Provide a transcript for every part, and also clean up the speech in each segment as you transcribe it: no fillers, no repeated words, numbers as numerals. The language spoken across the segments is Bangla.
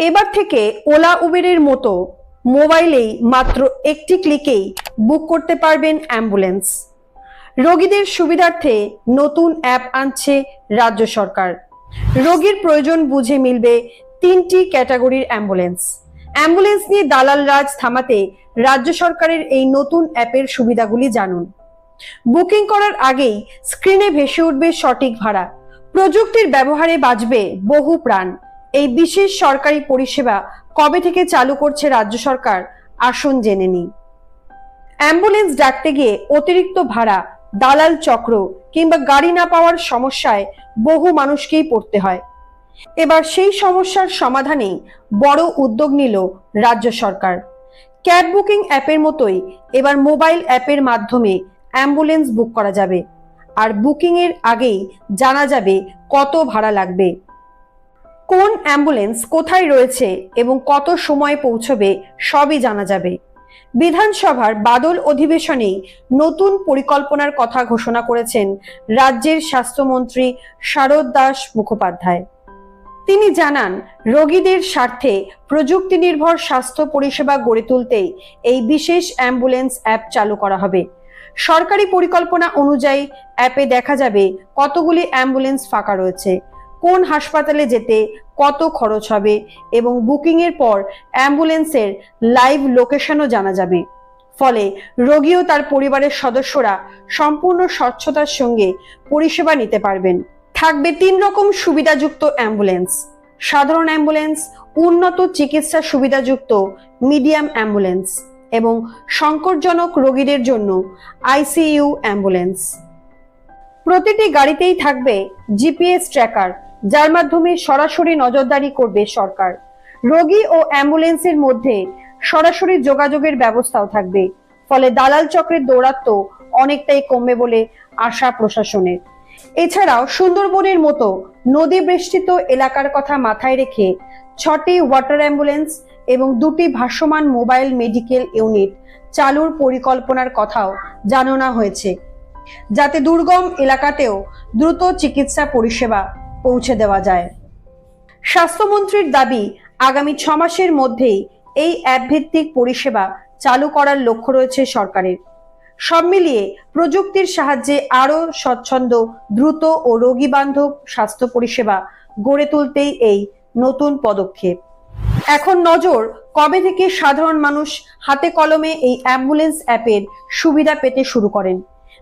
এবার থেকে ওলা উবেরের মতো মোবাইলেই মাত্র একটি ক্লিকেই বুক করতে পারবেন অ্যাম্বুলেন্স। রোগীদের সুবিধার্থে নতুন অ্যাপ আনছে রাজ্য সরকার। রোগীর প্রয়োজন বুঝে মিলবে 3টি ক্যাটাগরির অ্যাম্বুলেন্স। অ্যাম্বুলেন্স নিয়ে দালাল রাজ থামাতে রাজ্য সরকারের এই নতুন অ্যাপের সুবিধাগুলি জানুন। বুকিং করার আগেই স্ক্রিনে ভেসে উঠবে সঠিক ভাড়া। প্রযুক্তির ব্যবহারে বাঁচবে বহু প্রাণ। এই বিশেষ সরকারি পরিষেবা কবে থেকে চালু করছে রাজ্য সরকার, আসুন জেনে নিই। অ্যাম্বুলেন্স ডাকতে গিয়ে অতিরিক্ত ভাড়া, দালাল চক্র কিংবা গাড়ি না পাওয়ার সমস্যায় বহু মানুষকেই পড়তে হয়। এবার সেই সমস্যার সমাধানেই বড় উদ্যোগ নিল রাজ্য সরকার। ক্যাব বুকিং অ্যাপের মতোই এবার মোবাইল অ্যাপের মাধ্যমে অ্যাম্বুলেন্স বুক করা যাবে। আর বুকিং এর আগেই জানা যাবে কত ভাড়া লাগবে, কোন অ্যাম্বুলেন্স কোথায় রয়েছে এবং কত সময়ে পৌঁছবে, সবই জানা যাবে। বিধানসভার বাদল অধিবেশনেই নতুন পরিকল্পনার কথা ঘোষণা করেছেন রাজ্যের স্বাস্থ্যমন্ত্রী শারদ দাস মুখোপাধ্যায়। তিনি জানান, রোগীদের স্বার্থে প্রযুক্তি নির্ভর স্বাস্থ্য পরিষেবা গড়ে তুলতেই এই বিশেষ অ্যাম্বুলেন্স অ্যাপ চালু করা হবে। সরকারি পরিকল্পনা অনুযায়ী অ্যাপে দেখা যাবে কতগুলি অ্যাম্বুলেন্স ফাঁকা রয়েছে, কোন হাসপাতালে যেতে কত খরচ হবে এবং বুকিং এর পর অ্যাম্বুলেন্সের লাইভ লোকেশনও জানা যাবে। ফলে রোগী ও তার পরিবারের সদস্যরা সম্পূর্ণ স্বচ্ছতার সঙ্গে পরিষেবা নিতে পারবেন। থাকবে 3 রকম সুবিধাযুক্ত অ্যাম্বুলেন্স: সাধারণ অ্যাম্বুলেন্স, উন্নত চিকিৎসা সুবিধাযুক্ত মিডিয়াম অ্যাম্বুলেন্স এবং সংকটজনক রোগীদের জন্য আইসিইউ অ্যাম্বুলেন্স। প্রতিটি গাড়িতেই থাকবে জিপিএস ট্র্যাকার, যার মাধ্যমে সরাসরি নজরদারি করবে সরকার। রোগী ও অ্যাম্বুলেন্সের মধ্যে সরাসরি যোগাযোগের ব্যবস্থাও থাকবে। ফলে দালাল চক্রের দৌরাত্ম্য অনেকটাই কমবে বলে আশা প্রশাসনের। এছাড়াও সুন্দরবনের মতো নদী বেষ্টিত এলাকার কথা মাথায় রেখে 6টি ওয়াটার অ্যাম্বুলেন্স এবং 2টি ভাসমান মোবাইল মেডিকেল ইউনিট চালুর পরিকল্পনার কথাও জানানো হয়েছে, যাতে দুর্গম এলাকাতেও দ্রুত চিকিৎসা পরিষেবা পৌঁছে দেওয়া যায়। স্বাস্থ্যমন্ত্রীর দাবি, আগামী 6 মাসের মধ্যেই এই অ্যাপ ভিত্তিক পরিষেবা চালু করার লক্ষ্য রয়েছে সরকারের। সব মিলিয়ে প্রযুক্তির সাহায্যে আরো স্বচ্ছন্দ, দ্রুত ও রোগী বান্ধব স্বাস্থ্য পরিষেবা গড়ে তুলতেই এই নতুন পদক্ষেপ। এখন নজর, কবে থেকে সাধারণ মানুষ হাতে কলমে এই অ্যাম্বুলেন্স অ্যাপের সুবিধা পেতে শুরু করেন।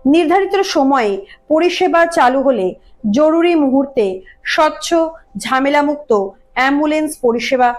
নির্ধারিত সময়ে পরিষেবা চালু হলে জরুরি মুহূর্তে স্বচ্ছ, ঝামেলামুক্ত অ্যাম্বুলেন্স পরিষেবা